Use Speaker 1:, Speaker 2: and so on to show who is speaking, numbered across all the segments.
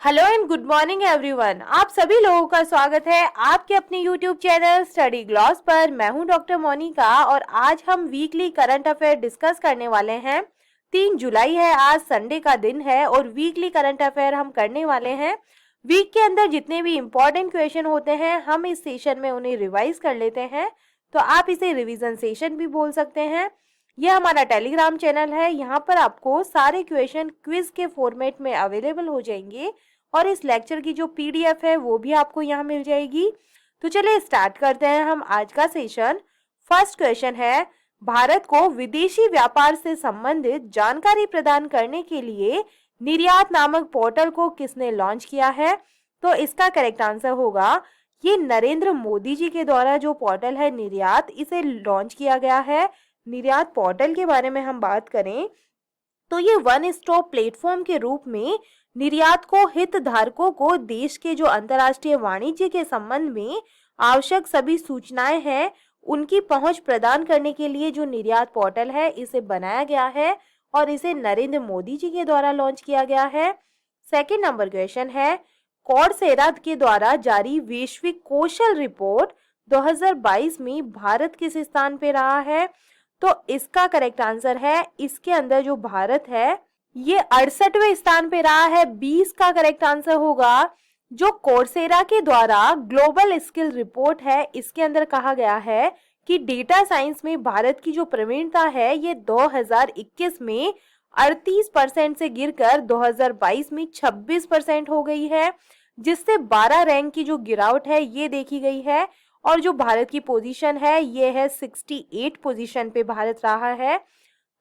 Speaker 1: Hello and good morning everyone. आप सभी लोगों का स्वागत है आपके अपने यूट्यूब चैनल स्टडी ग्लॉस पर। मैं हूं डॉक्टर मोनिका और आज हम वीकली करंट अफेयर डिस्कस करने वाले हैं। 3 जुलाई है, आज संडे का दिन है और वीकली करंट अफेयर हम करने वाले हैं। वीक के अंदर जितने भी इंपॉर्टेंट क्वेश्चन होते हैं हम इस सेशन में उन्हें रिवाइज कर लेते हैं, तो आप इसे रिवीजन सेशन भी बोल सकते हैं। यह हमारा टेलीग्राम चैनल है, यहाँ पर आपको सारे क्वेश्चन क्विज के फॉर्मेट में अवेलेबल हो जाएंगे और इस लेक्चर की जो पीडीएफ है वो भी आपको यहाँ मिल जाएगी। तो चलिए स्टार्ट करते हैं हम आज का सेशन। फर्स्ट क्वेश्चन है, भारत को विदेशी व्यापार से संबंधित जानकारी प्रदान करने के लिए निर्यात नामक पोर्टल को किसने लॉन्च किया है? तो इसका करेक्ट आंसर होगा ये नरेंद्र मोदी जी के द्वारा जो पोर्टल है निर्यात, इसे लॉन्च किया गया है। निर्यात पोर्टल के बारे में हम बात करें तो ये वन स्टॉप प्लेटफॉर्म के रूप में निर्यात को हितधारकों को देश के जो अंतर्राष्ट्रीय वाणिज्य के संबंध में आवश्यक सभी सूचनाएं हैं उनकी पहुंच प्रदान करने के लिए जो निर्यात पोर्टल है इसे बनाया गया है और इसे नरेंद्र मोदी जी के द्वारा लॉन्च किया गया है। सेकंड नंबर क्वेश्चन है, कॉर्सेरा के द्वारा जारी वैश्विक कौशल रिपोर्ट 2022 में भारत किस स्थान पे रहा है? तो इसका करेक्ट आंसर है, इसके अंदर जो भारत है ये 68वें स्थान पे रहा है। 20 का करेक्ट आंसर होगा। जो कोर्सेरा के द्वारा ग्लोबल स्किल रिपोर्ट है इसके अंदर कहा गया है कि डेटा साइंस में भारत की जो प्रवीणता है ये 2021 में 38% से गिरकर 2022 में 26% हो गई है, जिससे 12 रैंक की जो गिरावट है ये देखी गई है। और जो भारत की पोजीशन है ये है 68 पोजीशन पे भारत रहा है।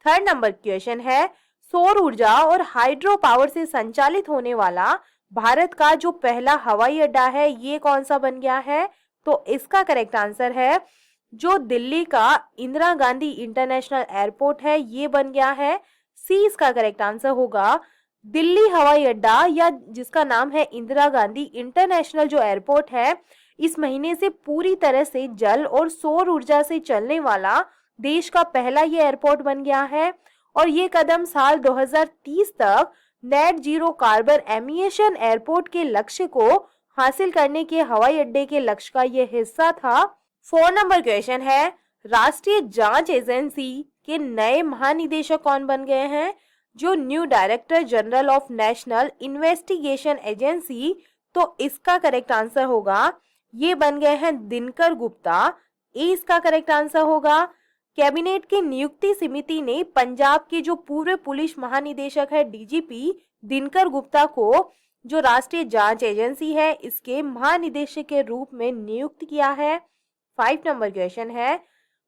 Speaker 1: थर्ड नंबर क्वेश्चन है, सौर ऊर्जा और हाइड्रो पावर से संचालित होने वाला भारत का जो पहला हवाई अड्डा है ये कौन सा बन गया है? तो इसका करेक्ट आंसर है जो दिल्ली का इंदिरा गांधी इंटरनेशनल एयरपोर्ट है ये बन गया है। सी इसका करेक्ट आंसर होगा। दिल्ली हवाई अड्डा या जिसका नाम है इंदिरा गांधी इंटरनेशनल जो एयरपोर्ट है इस महीने से पूरी तरह से जल और सौर ऊर्जा से चलने वाला देश का पहला ये एयरपोर्ट बन गया है और ये कदम साल 2030 तक net zero carbon emission airport के लक्ष्य को हासिल करने के हवाई अड्डे के लक्ष्य का ये हिस्सा था। 4 नंबर क्वेश्चन है, राष्ट्रीय जांच एजेंसी के नए महानिदेशक कौन बन गए हैं? जो new director general of national investigation agency, तो इसका करेक्ट आंसर होगा ये बन गए हैं दिनकर गुप्ता। ए इसका करेक्ट आंसर होगा। कैबिनेट की नियुक्ति समिति ने पंजाब के जो पूर्व पुलिस महानिदेशक है डीजीपी दिनकर गुप्ता को जो राष्ट्रीय जांच एजेंसी है इसके महानिदेशक के रूप में नियुक्त किया है। 5 नंबर क्वेश्चन है,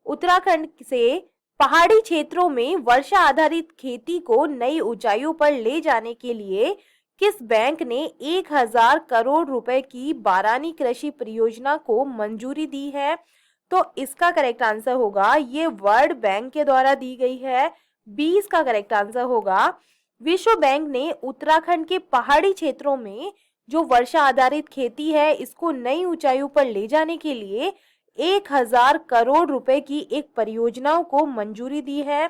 Speaker 1: उत्तराखंड से पहाड़ी क्षेत्रों में वर्षा आधारित खेती को नई ऊंचाइयों पर ले जाने के लिए किस बैंक ने 1000 करोड़ रुपए की बारानी कृषि परियोजना को मंजूरी दी है? तो इसका करेक्ट आंसर होगा ये वर्ल्ड बैंक के द्वारा दी गई है। 20 का करेक्ट आंसर होगा। विश्व बैंक ने उत्तराखंड के पहाड़ी क्षेत्रों में जो वर्षा आधारित खेती है इसको नई ऊंचाइयों पर ले जाने के लिए 1000 करोड़ रुपए की एक परियोजनाओं को मंजूरी दी है।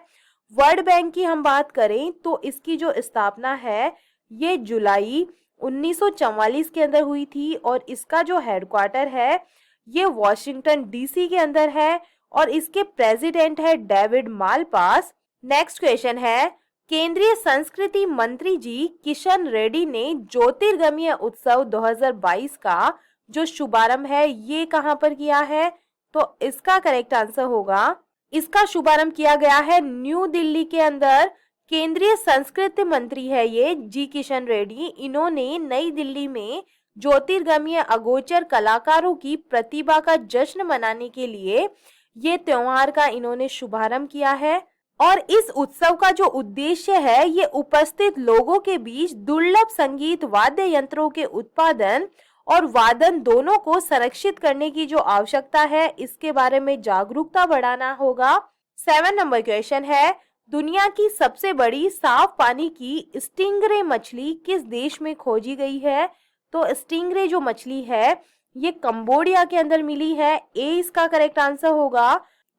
Speaker 1: वर्ल्ड बैंक की हम बात करें तो इसकी जो स्थापना है ये जुलाई 1944 के अंदर हुई थी और इसका जो हेडक्वार्टर है ये वॉशिंगटन डीसी के अंदर है और इसके प्रेसिडेंट है डेविड मालपास। नेक्स्ट क्वेश्चन है, केंद्रीय संस्कृति मंत्री जी किशन रेड्डी ने ज्योतिर्गमय उत्सव 2022 का जो शुभारंभ है ये कहां पर किया है? तो इसका करेक्ट आंसर होगा इसका शुभारंभ किया गया है न्यू दिल्ली के अंदर। केंद्रीय संस्कृति मंत्री है ये जी किशन रेड्डी, इन्होंने नई दिल्ली में ज्योतिर्गमय अगोचर कलाकारों की प्रतिभा का जश्न मनाने के लिए ये त्योहार का इन्होंने शुभारंभ किया है। और इस उत्सव का जो उद्देश्य है ये उपस्थित लोगों के बीच दुर्लभ संगीत वाद्य यंत्रों के उत्पादन और वादन दोनों को संरक्षित करने की जो आवश्यकता है इसके बारे में जागरूकता बढ़ाना होगा। 7 नंबर क्वेश्चन है, दुनिया की सबसे बड़ी साफ पानी की स्टिंगरे मछली किस देश में खोजी गई है? तो स्टिंगरे जो मछली है ये कंबोडिया के अंदर मिली है। ए इसका करेक्ट आंसर होगा।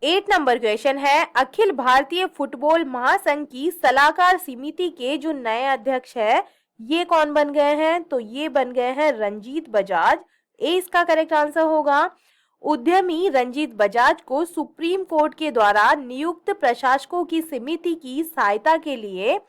Speaker 1: 8 नंबर क्वेश्चन है, अखिल भारतीय फुटबॉल महासंघ की सलाहकार समिति के जो नए अध्यक्ष है ये कौन बन गए हैं? तो ये बन गए हैं रंजीत बजाज। ए इसका करेक्ट आंसर होगा। उद्यमी रंजीत बजाज को सुप्रीम कोर्ट के द्वारा नियुक्त प्रशासकों की समिति की सहायता के लिए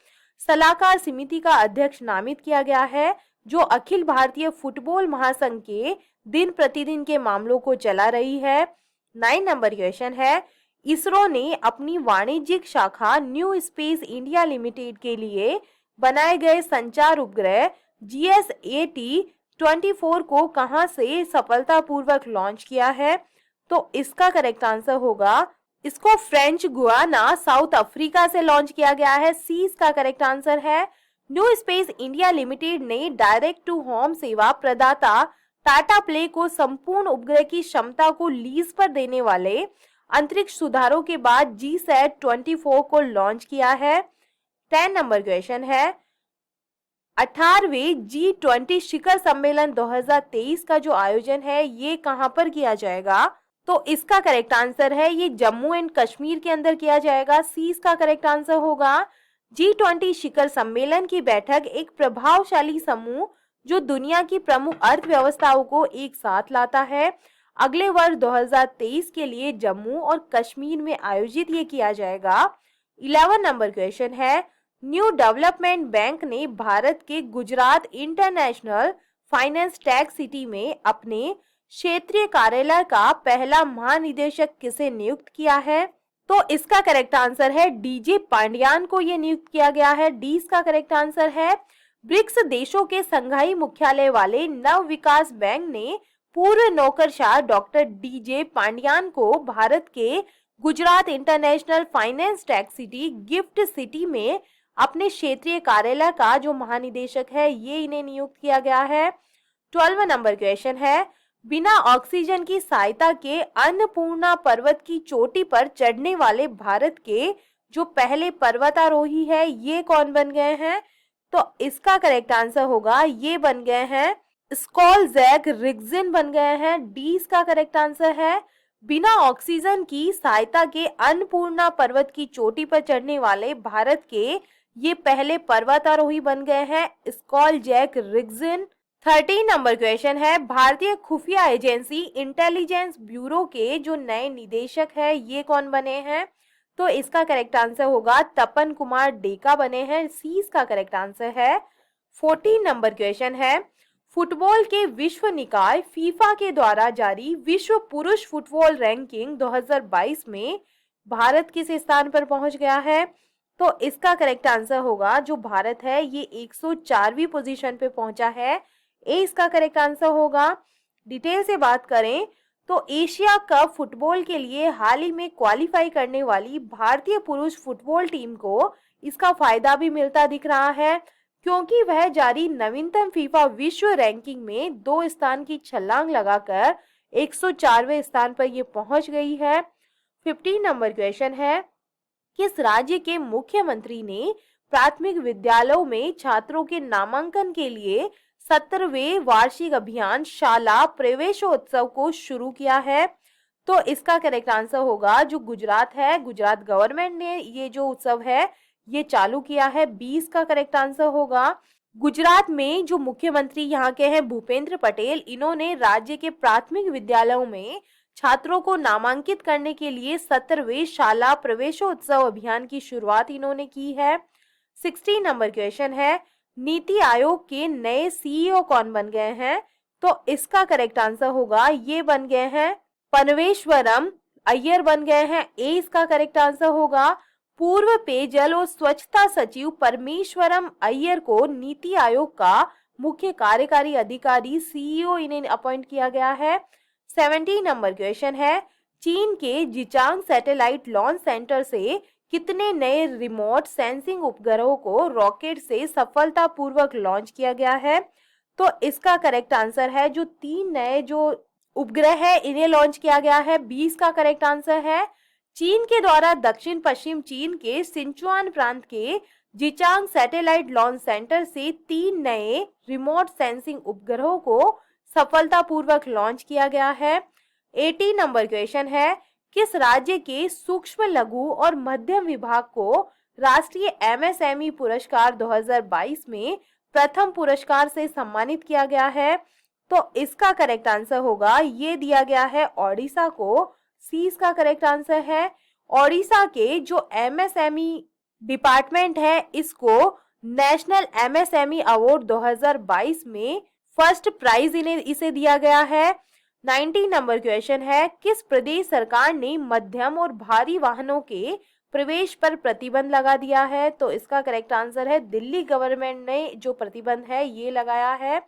Speaker 1: सलाहकार समिति का अध्यक्ष नामित किया गया है, जो अखिल भारतीय फुटबॉल महासंघ के दिन प्रतिदिन के मामलों को चला रही है। 9 नंबर क्वेश्चन है, इसरो ने अपनी वाणिज्यिक शाखा न्यू स्पेस इंडिया लिमिटेड के लिए बनाए गए संचार उपग्रह GSAT-24 को कहां से सफलतापूर्वक लॉन्च किया है? तो इसका करेक्ट आंसर होगा, इसको फ्रेंच गुयाना साउथ अफ्रीका से लॉन्च किया गया है। सी इसका करेक्ट आंसर है। न्यू स्पेस इंडिया लिमिटेड ने डायरेक्ट टू होम सेवा प्रदाता टाटा प्ले को संपूर्ण उपग्रह की क्षमता को लीज पर देने वाले अंतरिक्ष सुधारों के बाद GSAT-24 को लॉन्च किया है। 10 नंबर क्वेश्चन है, 18वें G20 शिखर सम्मेलन 2023 का जो आयोजन है ये कहां पर किया जाएगा? तो इसका करेक्ट आंसर है ये जम्मू एंड कश्मीर के अंदर किया जाएगा। सी इसका करेक्ट आंसर होगा। G20 शिखर सम्मेलन की बैठक एक प्रभावशाली समूह जो दुनिया की प्रमुख अर्थव्यवस्थाओं को एक साथ लाता है। अगले वर्ष 2023 के लिए जम्मू और कश्मीर में आयोजित ये किया जाएगा। 11 नंबर क्वेश्चन है, न्यू डेवलपमेंट बैंक ने भारत के Gujarat international finance tech city में अपने क्षेत्रीय कार्यालय का पहला महानिदेशक किसे नियुक्त किया है? तो इसका करेक्ट आंसर है डीजे पांड्यान को ये नियुक्त किया गया है। डी इसका करेक्ट आंसर है। ब्रिक्स देशों के संघाई मुख्यालय वाले नव विकास बैंक ने पूर्व नौकरशाह डॉक्टर डीजे पांड्यान को भारत के Gujarat international finance tech city gift city में अपने क्षेत्रीय कार्यालय का जो महानिदेशक है ये इन्हें नियुक्त किया गया है। 12वां नंबर क्वेश्चन है, बिना ऑक्सीजन की सहायता के अन्नपूर्णा पर्वत की चोटी पर चढ़ने वाले भारत के जो पहले पर्वतारोही है ये कौन बन गए हैं? तो इसका करेक्ट आंसर होगा, ये बन गए हैं स्कॉलजैक रिग्जिन बन गए हैं। डी इसका करेक्ट आंसर है। बिना ऑक्सीजन की सहायता के अन्नपूर्णा पर्वत की चोटी पर चढ़ने वाले भारत के ये पहले पर्वतारोही बन गए हैं स्कॉलजैक रिग्जिन। 13 नंबर क्वेश्चन है, भारतीय खुफिया एजेंसी इंटेलिजेंस ब्यूरो के जो नए निदेशक है ये कौन बने हैं? तो इसका करेक्ट आंसर होगा तपन कुमार डेका बने हैं। सी इसका करेक्ट आंसर है। 14 नंबर क्वेश्चन है, फुटबॉल के विश्व निकाय फीफा के द्वारा जारी विश्व पुरुष फुटबॉल रैंकिंग 2022 में भारत किस स्थान पर पहुंच गया है? तो इसका करेक्ट आंसर होगा जो भारत है ये 104वीं पोजीशन पे पहुंचा है। ए इसका करेक्ट आंसर होगा। डिटेल से बात करें तो एशिया कप फुटबॉल के लिए हाल ही में क्वालिफाई करने वाली भारतीय पुरुष फुटबॉल टीम को इसका फायदा भी मिलता दिख रहा है, क्योंकि वह जारी नवीनतम फीफा विश्व रैंकिंग में 2 स्थान की छलांग लगाकर 104वें स्थान पर ये पहुंच गई है। 15 नंबर क्वेश्चन है, किस राज्य के मुख्यमंत्री ने प्राथमिक विद्यालयों में छात्रों के नामांकन के लिए 17वें वार्षिक अभियान शाला प्रवेशोत्सव को शुरू किया है? तो इसका करेक्ट आंसर होगा जो गुजरात है, गुजरात गवर्नमेंट ने ये जो उत्सव है ये चालू किया है। 20 का करेक्ट आंसर होगा। गुजरात में जो मुख्यमंत्री यहाँ के हैं भूपेंद्र पटेल, इन्होंने राज्य के प्राथमिक विद्यालयों में छात्रों को नामांकित करने के लिए 17वें शाला प्रवेशोत्सव अभियान की शुरुआत इन्होंने की है। 16 नंबर क्वेश्चन है, नीति आयोग के नए सीईओ कौन बन गए हैं? तो इसका करेक्ट आंसर होगा ये बन गए हैं परमेश्वरम अय्यर बन गए हैं। ए इसका करेक्ट आंसर होगा। पूर्व पेयजल और स्वच्छता सचिव परमेश्वरम अय्यर को नीति आयोग का मुख्य कार्यकारी अधिकारी सीईओ इन्हें अपॉइंट किया गया है। 17 नंबर क्वेश्चन है, चीन के जिचांग सैटेलाइट लॉन्च सेंटर से कितने नए रिमोट सेंसिंग उपग्रहों को रॉकेट से सफलतापूर्वक लॉन्च किया गया है? तो इसका करेक्ट आंसर है जो 3 नए जो उपग्रह है इन्हें लॉन्च किया गया है। 20 का करेक्ट आंसर है। चीन के द्वारा दक्षिण पश्चिम चीन के सिंचुआन प्रांत के जिचांग सैटेलाइट लॉन्च सेंटर से 3 नए रिमोट सेंसिंग उपग्रहों को सफलतापूर्वक लॉन्च किया गया है। 18 नंबर क्वेश्चन है, किस राज्य के सूक्ष्म लघु और मध्यम विभाग को राष्ट्रीय एमएसएमई पुरस्कार 2022 में प्रथम पुरस्कार से सम्मानित किया गया है? तो इसका करेक्ट आंसर होगा, ये दिया गया है ओडिशा को। सी इसका करेक्ट आंसर है। ओडिशा के जो एमएसएमई डिपार्टमेंट है, इसको नेशनल एमएसएमई अवार्ड 2022 में फर्स्ट प्राइज इसे दिया गया है। 19 नंबर क्वेश्चन है, किस प्रदेश सरकार ने मध्यम और भारी वाहनों के प्रवेश पर प्रतिबंध लगा दिया है? तो इसका करेक्ट आंसर है, दिल्ली गवर्नमेंट ने जो प्रतिबंध है ये लगाया है।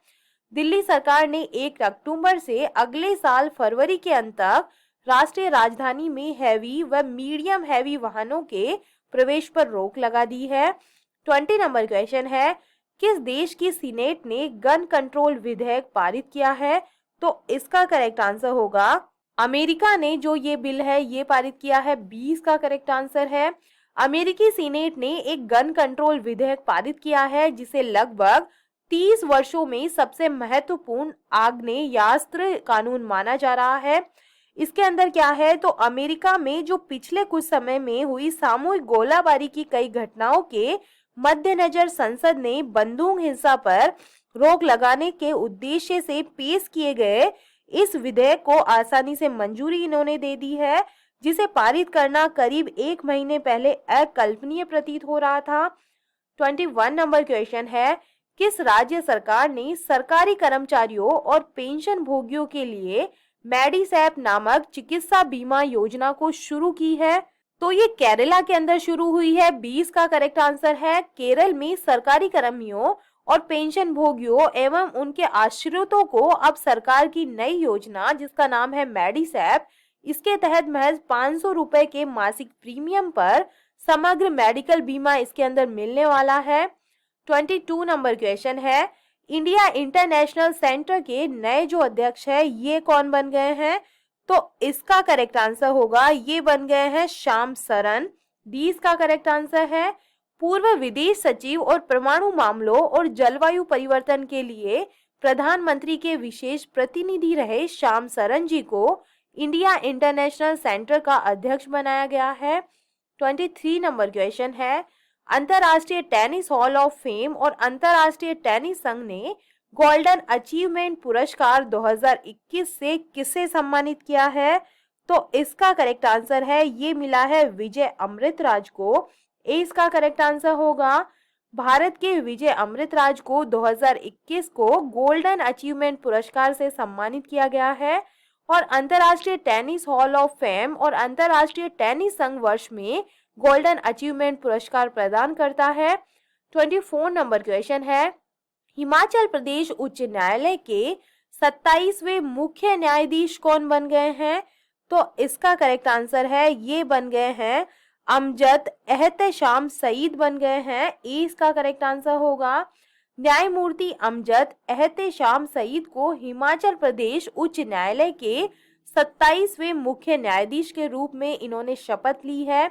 Speaker 1: दिल्ली सरकार ने 1 अक्टूबर से अगले साल फरवरी के अंत तक राष्ट्रीय राजधानी में हैवी व मीडियम हैवी वाहनों के प्रवेश पर रोक लगा दी है। 20 नंबर क्वेश्चन है, किस देश की सीनेट ने गन कंट्रोल विधेयक पारित किया है? तो इसका करेक्ट आंसर होगा, अमेरिका ने जो ये बिल है ये पारित किया है। 20 का करेक्ट आंसर है। अमेरिकी सीनेट ने एक गन कंट्रोल विधेयक पारित किया है, जिसे लगभग 30 वर्षों में सबसे महत्वपूर्ण आग्नेयास्त्र कानून माना जा रहा है। इसके अंदर क्या है, तो अमेरिका में जो पिछले कुछ समय में हुई सामूहिक गोलाबारी की कई घटनाओं के मद्देनजर संसद ने बंदूक हिंसा पर रोक लगाने के उद्देश्य से पेश किए गए इस विधेयक को आसानी से मंजूरी इन्होंने दे दी है, जिसे पारित करना करीब 1 महीने पहले अकल्पनीय प्रतीत हो रहा था। 21 नंबर क्वेश्चन है, किस राज्य सरकार ने सरकारी कर्मचारियों और पेंशन भोगियों के लिए मेडिसैप नामक चिकित्सा बीमा योजना को शुरू की है? तो ये केरला के अंदर शुरू हुई है। 20 का करेक्ट आंसर है। केरल में सरकारी कर्मियों और पेंशन भोगियों एवं उनके आश्रितों को अब सरकार की नई योजना, जिसका नाम है मेडिसैप, इसके तहत महज 500 रुपए के मासिक प्रीमियम पर समग्र मेडिकल बीमा इसके अंदर मिलने वाला है। 22 नंबर क्वेश्चन है, इंडिया इंटरनेशनल सेंटर के नए जो अध्यक्ष है ये कौन बन गए हैं? तो इसका करेक्ट आंसर होगा, ये बन गए हैं श्याम सरन। 20 का करेक्ट आंसर है। पूर्व विदेश सचिव और परमाणु मामलों और जलवायु परिवर्तन के लिए प्रधानमंत्री के विशेष प्रतिनिधि रहे श्याम सरन जी को इंडिया इंटरनेशनल सेंटर का अध्यक्ष बनाया गया है। 23 नंबर क्वेश्चन है, अंतर्राष्ट्रीय टेनिस हॉल ऑफ फेम और अंतर्राष्ट्रीय टेनिस संघ ने गोल्डन अचीवमेंट पुरस्कार 2021 से किसे सम्मानित किया है? तो इसका करेक्ट आंसर है, ये मिला है विजय अमृतराज को। इसका करेक्ट आंसर होगा, भारत के विजय अमृतराज को 2021 को गोल्डन अचीवमेंट पुरस्कार से सम्मानित किया गया है। और अंतर्राष्ट्रीय टेनिस हॉल ऑफ फेम और अंतर्राष्ट्रीय टेनिस संघ वर्ष में गोल्डन अचीवमेंट पुरस्कार प्रदान करता है। 24 नंबर क्वेश्चन है, हिमाचल प्रदेश उच्च न्यायालय के 27वें मुख्य न्यायाधीश कौन बन गए हैं? तो इसका करेक्ट आंसर है, ये बन गए हैं अमजद एहतेशाम सईद बन गए हैं। इसका करेक्ट आंसर होगा, न्यायमूर्ति अमजद एहतेशाम सईद को हिमाचल प्रदेश उच्च न्यायालय के 27वें मुख्य न्यायाधीश के रूप में इन्होंने शपथ ली है।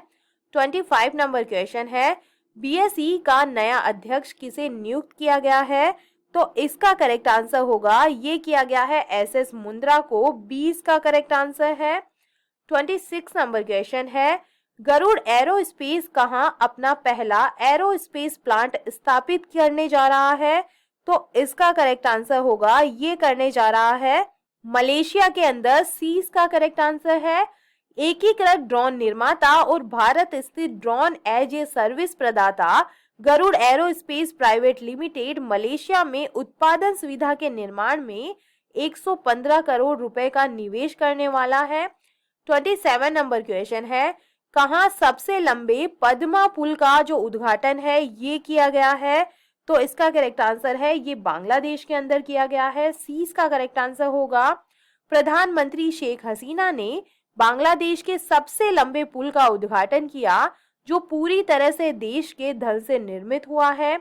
Speaker 1: 25 नंबर क्वेश्चन है, बीएसई का नया अध्यक्ष किसे नियुक्त किया गया है? तो इसका करेक्ट आंसर होगा, ये किया गया है एसएस मुंद्रा को। 20 का करेक्ट आंसर है। 26 नंबर क्वेश्चन है, गरुड़ एरोस्पेस कहां अपना पहला एरोस्पेस प्लांट स्थापित करने जा रहा है? तो इसका करेक्ट आंसर होगा, ये करने जा रहा है मलेशिया के अंदर। सी इसका करेक्ट आंसर है। एकीकृत ड्रोन निर्माता और भारत स्थित ड्रोन एज ए सर्विस प्रदाता Garuda aerospace private limited Malaysia में उत्पादन सुविधा के निर्माण में 115 करोड़ रुपए का निवेश करने वाला है। 27 नंबर क्वेश्चन है, कहां सबसे लंबे पद्मा पुल का जो उद्घाटन है ये किया गया है? तो इसका करेक्ट आंसर है, ये बांग्लादेश के अंदर किया गया है। सी इसका करेक्ट आंसर होगा, प्रधानमंत्री शेख हसीना ने बांग्लादेश के सबसे लंबे पुल का उद्घाटन किया, जो पूरी तरह से देश के धन से निर्मित हुआ है।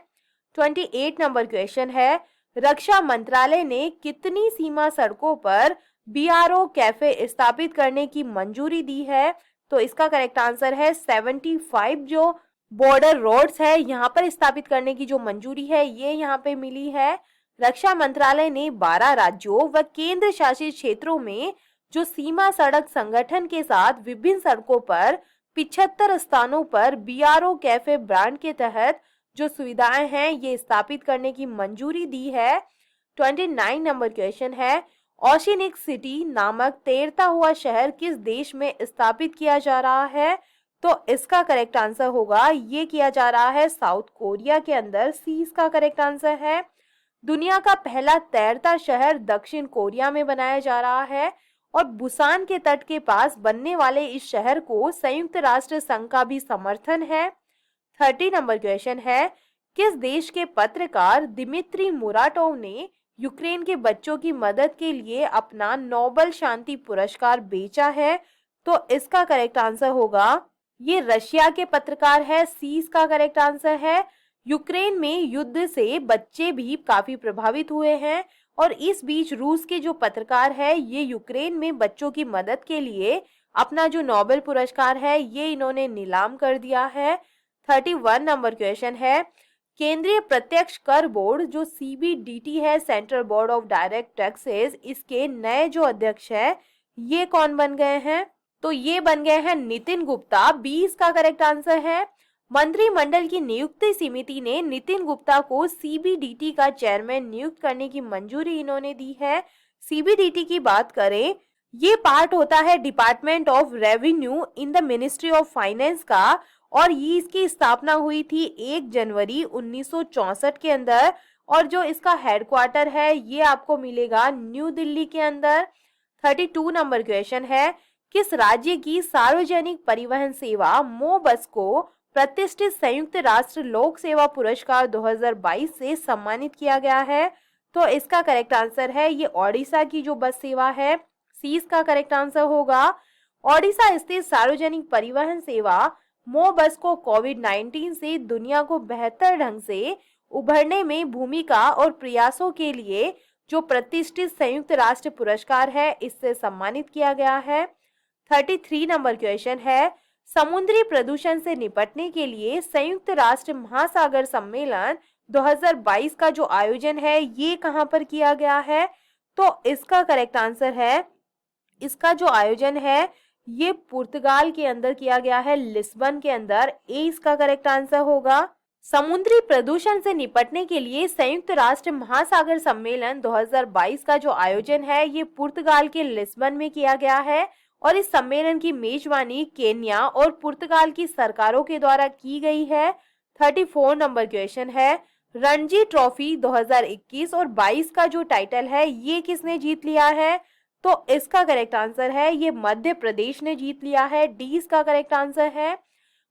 Speaker 1: 28 नंबर क्वेश्चन है, रक्षा मंत्रालय ने कितनी सीमा सड़कों पर बीआरओ कैफे स्थापित करने की मंजूरी दी है? तो इसका करेक्ट आंसर है 75 जो बॉर्डर रोड्स है यहाँ पर स्थापित करने की जो मंजूरी है ये यहाँ पे मिली है। रक्षा मंत्रालय ने 12 राज्यों व केंद्र शासित क्षेत्रों में जो सीमा सड़क संगठन के साथ विभिन्न सड़कों पर 75 स्थानों पर बीआरओ कैफे ब्रांड के तहत जो सुविधाएं हैं ये स्थापित करने की मंजूरी दी है। 29 नंबर क्वेश्चन है, ओशिनिक सिटी नामक तैरता हुआ शहर किस देश में स्थापित किया जा रहा है? तो इसका करेक्ट आंसर होगा, ये किया जा रहा है साउथ कोरिया के अंदर। सी इसका करेक्ट आंसर है। दुनिया का पहला तैरता शहर दक्षिण कोरिया में बनाया जा रहा है और बुसान के तट के पास बनने वाले इस शहर को संयुक्त राष्ट्र संघ का भी समर्थन है। 30 नंबर क्वेश्चन है, किस देश के पत्रकार दिमित्री मुराटोव ने यूक्रेन के बच्चों की मदद के लिए अपना नोबेल शांति पुरस्कार बेचा है? तो इसका करेक्ट आंसर होगा, ये रशिया के पत्रकार है। सी इसका करेक्ट आंसर है। यूक्रेन में युद्ध से बच्चे भी काफी प्रभावित हुए हैं और इस बीच रूस के जो पत्रकार है ये यूक्रेन में बच्चों की मदद के लिए अपना जो नोबेल पुरस्कार है ये इन्होंने नीलाम कर दिया है। 31 नंबर क्वेश्चन है, केंद्रीय प्रत्यक्ष कर बोर्ड जो सीबीडीटी है, central board of direct taxes, इसके नए जो अध्यक्ष है ये कौन बन गए हैं? तो ये बन गए हैं नितिन गुप्ता। बी इसका करेक्ट आंसर है। मंत्रिमंडल की नियुक्ति समिति ने नितिन गुप्ता को सीबीडीटी का चेयरमैन नियुक्त करने की मंजूरी इन्होंने दी है। सीबीडीटी की बात करें, ये पार्ट होता है department of revenue in the ministry of finance का और ये इसकी स्थापना हुई थी 1 जनवरी 1964 के अंदर और जो इसका हेडक्वार्टर है ये आपको मिलेगा न्यू दिल्ली के अंदर। 32 नंबर क्वेश्चन है, किस राज्य की सार्वजनिक परिवहन सेवा मो बस को प्रतिष्ठित संयुक्त राष्ट्र लोक सेवा पुरस्कार 2022 से सम्मानित किया गया है? तो इसका करेक्ट आंसर है ये ओडिशा की जो बस सेवा है। सी इसका करेक्ट आंसर होगा। ओडिशा स्थित सार्वजनिक परिवहन सेवा मो बस को कोविड-19 से दुनिया को बेहतर ढंग से उभरने में भूमिका और प्रयासों के लिए जो प्रतिष्ठित संयुक्त राष्ट्र पुरस्कार है इससे सम्मानित किया गया है। 33 नंबर क्वेश्चन है, समुद्री प्रदूषण से निपटने के लिए संयुक्त राष्ट्र महासागर सम्मेलन 2022 का जो आयोजन है ये कहां पर किया गया है? तो इसका करेक्ट आंसर है, इसका जो आयोजन है ये पुर्तगाल के अंदर किया गया है, लिस्बन के अंदर। ए इसका करेक्ट आंसर होगा। समुद्री प्रदूषण से निपटने के लिए संयुक्त राष्ट्र महासागर सम्मेलन 2022 का जो आयोजन है ये पुर्तगाल के लिस्बन में किया गया है और इस सम्मेलन की मेजबानी केन्या और पुर्तगाल की सरकारों के द्वारा की गई है। 34 नंबर क्वेश्चन है, रणजी ट्रॉफी 2021 और 22 का जो टाइटल है ये किसने जीत लिया है? तो इसका करेक्ट आंसर है ये मध्य प्रदेश ने जीत लिया है। डी इसका करेक्ट आंसर है।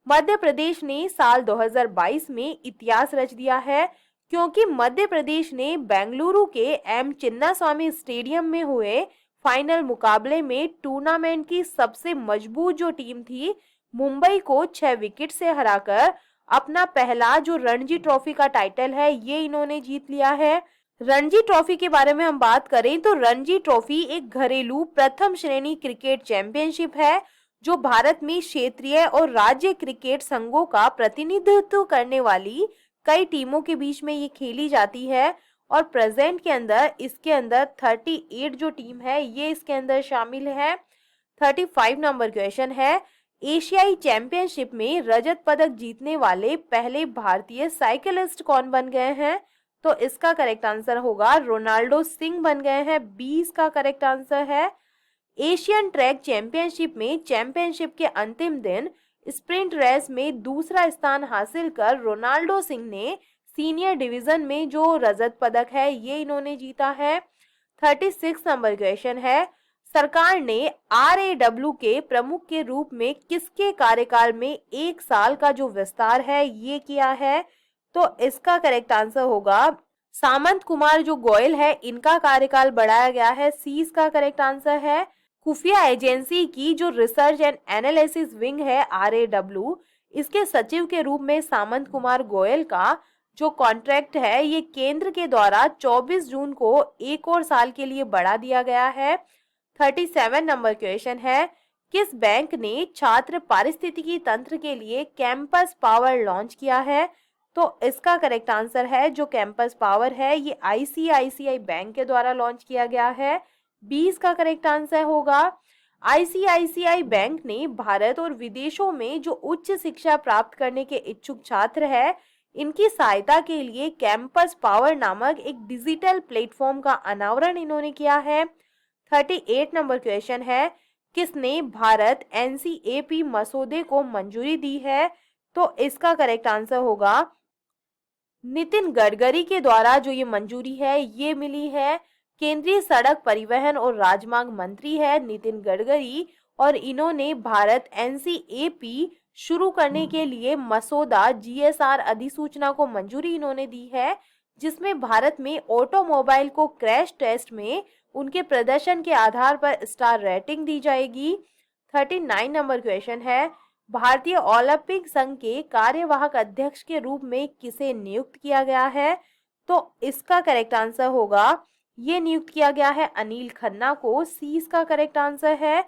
Speaker 1: मध्य प्रदेश ने साल 2022 में इतिहास रच दिया है क्योंकि मध्य प्रदेश ने बेंगलुरु के एम चिन्नास्वामी स्टेडियम में हुए फाइनल मुकाबले में टूर्नामेंट की सबसे मजबूत जो टीम थी मुंबई को 6 विकेट से हराकर अपना पहला जो रणजी ट्रॉफी का टाइटल है ये इन्होंने जीत लिया है। रणजी ट्रॉफी के बारे में हम बात करें तो रणजी ट्रॉफी एक घरेलू प्रथम श्रेणी क्रिकेट चैंपियनशिप है जो भारत में क्षेत्रीय और राज्य क्रिकेट संघों का प्रतिनिधित्व करने वाली कई टीमों के बीच में ये खेली जाती है और प्रेजेंट के अंदर इसके अंदर 38 जो टीम है ये इसके अंदर शामिल है। 35 नंबर क्वेश्चन है, एशियाई चैंपियनशिप में रजत पदक जीतने वाले पहले भारतीय साइकिलिस्ट कौन बन गए हैं? तो इसका करेक्ट आंसर होगा रोनाल्डो सिंह बन गए हैं। 20 का करेक्ट आंसर है। एशियन ट्रैक चैंपियनशिप में चैंपियनशिप के अंतिम दिन स्प्रिंट रेस में दूसरा स्थान हासिल कर रोनाल्डो सिंह ने सीनियर डिवीजन में जो रजत पदक है ये इन्होंने जीता है। 36 नंबर क्वेश्चन है, सरकार ने RAW के प्रमुख के रूप में किसके कार्यकाल में 1 साल का जो विस्तार है ये किया है? तो इसका करेक्ट आंसर होगा सामंत कुमार जो गोयल है इनका कार्यकाल बढ़ाया गया है। सी इसका करेक्ट आंसर है। खुफिया एजेंसी की जो रिसर्च एंड एनालिसिस विंग है RAW, इसके सचिव के रूप में सामंत कुमार गोयल का जो कॉन्ट्रैक्ट है ये केंद्र के द्वारा 24 जून को 1 और साल के लिए बढ़ा दिया गया है। 37 नंबर क्वेश्चन है, किस बैंक ने छात्र पारिस्थितिकी तंत्र के लिए कैंपस पावर लॉन्च किया है? तो इसका करेक्ट आंसर है जो कैंपस पावर है ये ICICI बैंक के द्वारा लॉन्च किया गया है। 20 का करेक्ट आंसर होगा। ICICI बैंक ने भारत और विदेशों में जो उच्च शिक्षा प्राप्त करने के इच्छुक छात्र है इनकी सहायता के लिए कैंपस पावर नामक एक डिजिटल प्लेटफॉर्म का अनावरण इन्होंने किया है। 38 नंबर क्वेश्चन है, किसने भारत एनसीएपी मसौदे को मंजूरी दी है? तो इसका करेक्ट आंसर होगा नितिन गडकरी के द्वारा जो ये मंजूरी है ये मिली है। केंद्रीय सड़क परिवहन और राजमार्ग मंत्री है नितिन गडकरी, और इन्होंने भारत एनसीएपी शुरू करने के लिए मसौदा जीएसआर अधिसूचना को मंजूरी इन्होंने दी है, जिसमें भारत में ऑटोमोबाइल को क्रैश टेस्ट में उनके प्रदर्शन के आधार पर स्टार रेटिंग दी जाएगी। 39 नंबर क्वेश्चन है, भारतीय ओलंपिक संघ के कार्यवाहक अध्यक्ष के रूप में किसे नियुक्त किया गया है? तो इसका करेक्ट आंसर होगा ये नियुक्त किया गया है अनिल खन्ना को। सी इसका करेक्ट आंसर है।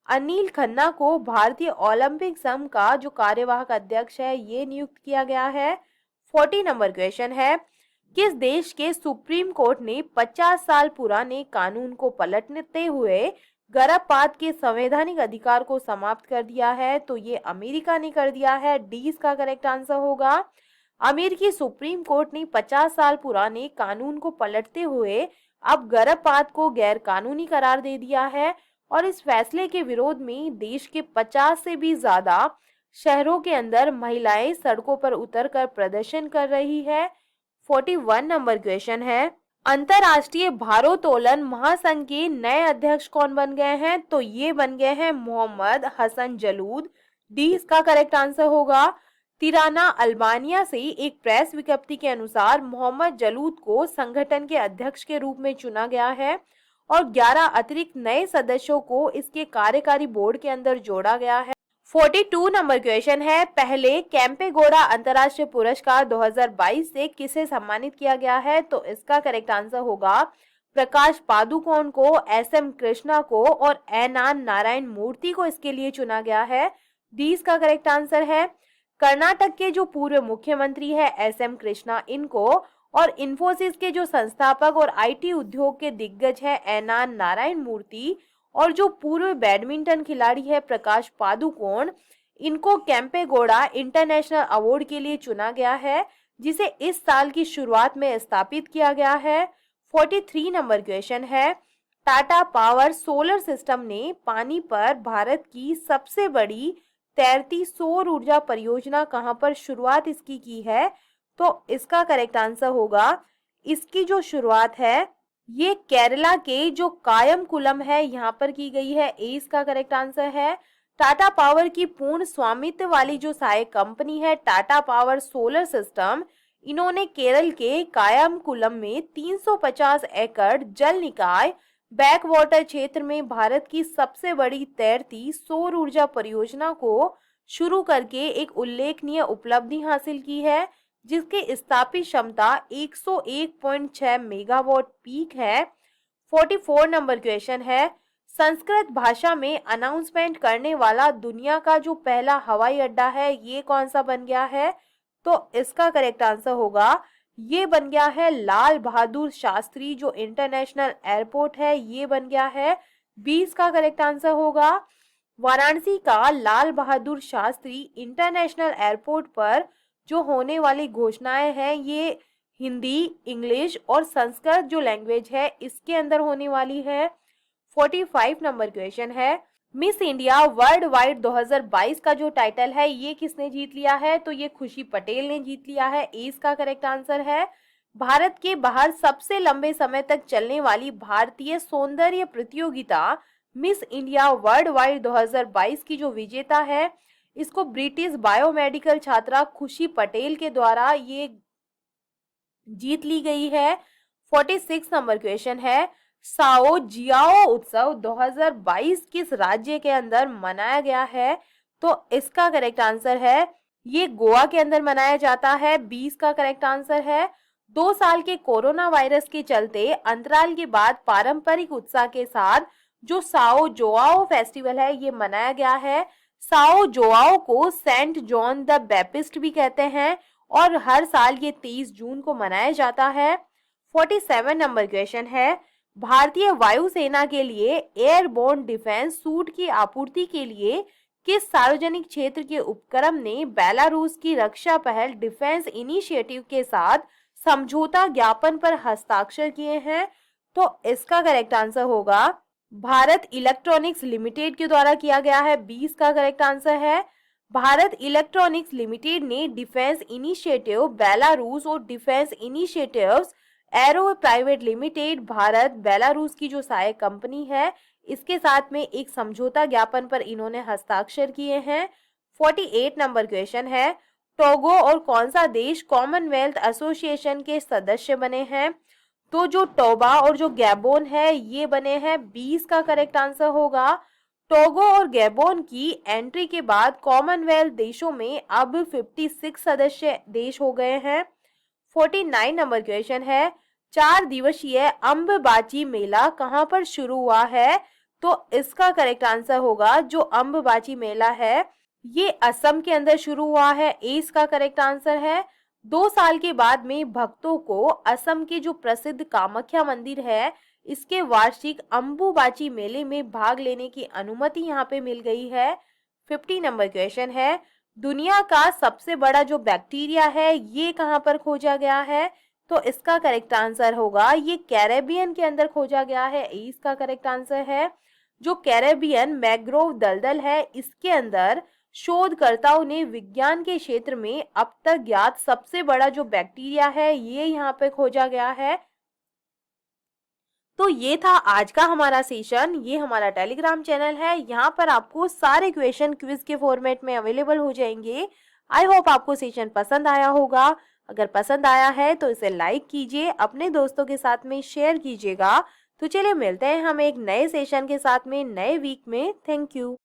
Speaker 1: अनिल खन्ना को भारतीय ओलंपिक संघ का जो कार्यवाहक अध्यक्ष है ये नियुक्त किया गया है। 40 नंबर क्वेश्चन है, किस देश के सुप्रीम कोर्ट ने 50 साल पुराने कानून को पलटते हुए गर्भपात के संवैधानिक अधिकार को समाप्त कर दिया है? तो ये अमेरिका ने कर दिया है। डी इसका करेक्ट आंसर होगा। अमेरिकी सुप्रीम कोर्ट ने 50 साल पुराने कानून को पलटते हुए अब गर्भपात को गैर कानूनी करार दे दिया है, और इस फैसले के विरोध में देश के 50 से भी ज्यादा शहरों के अंदर महिलाएं सड़कों पर उतरकर प्रदर्शन कर रही है। 41 नंबर क्वेश्चन है, अंतरराष्ट्रीय भारोत्तोलन महासंघ के नए अध्यक्ष कौन बन गए हैं? तो ये बन गए हैं मोहम्मद हसन जलूद। डी इसका करेक्ट आंसर होगा। तिराना अल्बानिया से एक प्रेस विज्ञप्ति के अनुसार मोहम्मद जलूद को संगठन के अध्यक्ष के रूप में चुना गया है, और 11 अतिरिक्त नए सदस्यों को इसके कार्यकारी बोर्ड के अंदर जोड़ा गया है। 42 नंबर क्वेश्चन है, पहले कैंपेगौड़ा अंतर्राष्ट्रीय पुरस्कार 2022 से किसे सम्मानित किया गया है? तो इसका करेक्ट आंसर होगा प्रकाश पादुकोण को, एसएम कृष्णा को और एन नारायण मूर्ति को इसके लिए चुना गया है। डी इसका करेक्ट आंसर है। कर्नाटक के जो पूर्व मुख्यमंत्री है एसएम कृष्णा इनको, और इन्फोसिस के जो संस्थापक और आईटी उद्योग के दिग्गज है एन नारायण मूर्ति, और जो पूर्व बैडमिंटन खिलाड़ी है प्रकाश पादुकोण, इनको कैंपेगौड़ा इंटरनेशनल अवार्ड के लिए चुना गया है, जिसे इस साल की शुरुआत में स्थापित किया गया है। 43 नंबर क्वेश्चन है, टाटा पावर सोलर सिस्टम ने पानी पर भारत की सबसे बड़ी तैरती सौर ऊर्जा परियोजना कहां पर शुरुआत इसकी की है? तो इसका करेक्ट आंसर होगा, इसकी जो शुरुआत है ये केरला के जो कायमकुलम है यहाँ पर की गई है। ए इसका करेक्ट आंसर है। टाटा पावर की पूर्ण स्वामित्व वाली जो सहायक कंपनी है टाटा पावर सोलर सिस्टम, इन्होंने केरल के कायमकुलम में 350 एकड़ जल निकाय बैक वाटर क्षेत्र में भारत की सबसे बड़ी तैरती सौर ऊर्जा परियोजना को शुरू करके एक उल्लेखनीय उपलब्धि हासिल की है, जिसकी स्थापित क्षमता 101.6 मेगावाट पीक है। 44 नंबर क्वेश्चन है, संस्कृत भाषा में अनाउंसमेंट करने वाला दुनिया का जो पहला हवाई अड्डा है ये कौन सा बन गया है? तो इसका करेक्ट आंसर होगा, ये बन गया है लाल बहादुर शास्त्री जो इंटरनेशनल एयरपोर्ट है ये बन गया है। 20 का करेक्ट आंसर होगा। वाराणसी का लाल बहादुर शास्त्री इंटरनेशनल एयरपोर्ट पर जो होने वाली घोषणाएं हैं ये हिंदी, इंग्लिश और संस्कृत जो लैंग्वेज है इसके अंदर होने वाली है। 45 नंबर क्वेश्चन है, मिस इंडिया वर्ल्ड वाइड 2022 का जो टाइटल है ये किसने जीत लिया है? तो ये खुशी पटेल ने जीत लिया है। ए इसका करेक्ट आंसर है। भारत के बाहर सबसे लंबे समय तक चलने वाली भारतीय सौंदर्य प्रतियोगिता मिस इंडिया वर्ल्ड वाइड 2022 की जो विजेता है इसको ब्रिटिश बायोमेडिकल छात्रा खुशी पटेल के द्वारा ये जीत ली गई है। 46 नंबर क्वेश्चन है, साओ जियाओ उत्सव 2022 किस राज्य के अंदर मनाया गया है? तो इसका करेक्ट आंसर है ये गोवा के अंदर मनाया जाता है। 20 का करेक्ट आंसर है। 2 साल के कोरोना वायरस के चलते अंतराल के बाद पारंपरिक उत्साह के साथ जो साओ जोआओ फेस्टिवल है ये मनाया गया है। साओ जोआओ को सेंट जॉन द बैप्टिस्ट भी कहते हैं और हर साल ये 23 जून को मनाया जाता है। 47 नंबर क्वेश्चन है, भारतीय वायुसेना के लिए एयरबोर्न डिफेंस सूट की आपूर्ति के लिए किस सार्वजनिक क्षेत्र के उपक्रम ने बेलारूस की रक्षा पहल डिफेंस इनिशिएटिव के साथ समझौता ज्ञापन पर हस्ताक्षर किए हैं? तो इसका करेक्ट आंसर होगा भारत इलेक्ट्रॉनिक्स लिमिटेड के द्वारा किया गया है। 20 का करेक्ट आंसर है। भारत इलेक्ट्रॉनिक्स लिमिटेड ने डिफेंस इनिशिएटिव बेलारूस और defence initiatives arrow private limited Bharat Belarus की जो सहायक कंपनी है, इसके साथ में एक समझौता ज्ञापन पर इन्होंने हस्ताक्षर किए हैं। 48 नंबर क्वेश्चन है, टोगो और कौन सा देश कॉमनवेल्थ एसोसिएशन के सदस्य बने हैं? तो जो टोबा और जो गैबोन है ये बने हैं। 20 का करेक्ट आंसर होगा। टोगो और गैबोन की एंट्री के बाद कॉमनवेल्थ देशों में अब 56 सदस्य देश हो गए हैं। 49 नंबर क्वेश्चन है, 4 दिवसीय अम्बबाची मेला कहां पर शुरू हुआ है? तो इसका करेक्ट आंसर होगा जो अम्बबाची मेला है ये असम के अंदर शुरू हुआ है। इसका करेक्ट आंसर है। 2 साल के बाद में भक्तों को असम के जो प्रसिद्ध कामाख्या मंदिर है इसके वार्षिक अम्बुबाची मेले में भाग लेने की अनुमति यहाँ पे मिल गई है। 50 नंबर क्वेश्चन है, दुनिया का सबसे बड़ा जो बैक्टीरिया है ये कहाँ पर खोजा गया है? तो इसका करेक्ट आंसर होगा ये कैरेबियन के अंदर खोजा गया है। इसका करेक्ट आंसर है। जो कैरेबियन मैंग्रोव दलदल है इसके अंदर शोधकर्ताओं ने विज्ञान के क्षेत्र में अब तक ज्ञात सबसे बड़ा जो बैक्टीरिया है ये यहाँ पे खोजा गया है। तो ये था आज का हमारा सेशन। ये हमारा टेलीग्राम चैनल है, यहाँ पर आपको सारे क्वेश्चन क्विज के फॉर्मेट में अवेलेबल हो जाएंगे। आई होप आपको सेशन पसंद आया होगा। अगर पसंद आया है तो इसे लाइक कीजिए, अपने दोस्तों के साथ में शेयर कीजिएगा। तो चलिए मिलते हैं हम एक नए सेशन के साथ में नए वीक में। Thank you.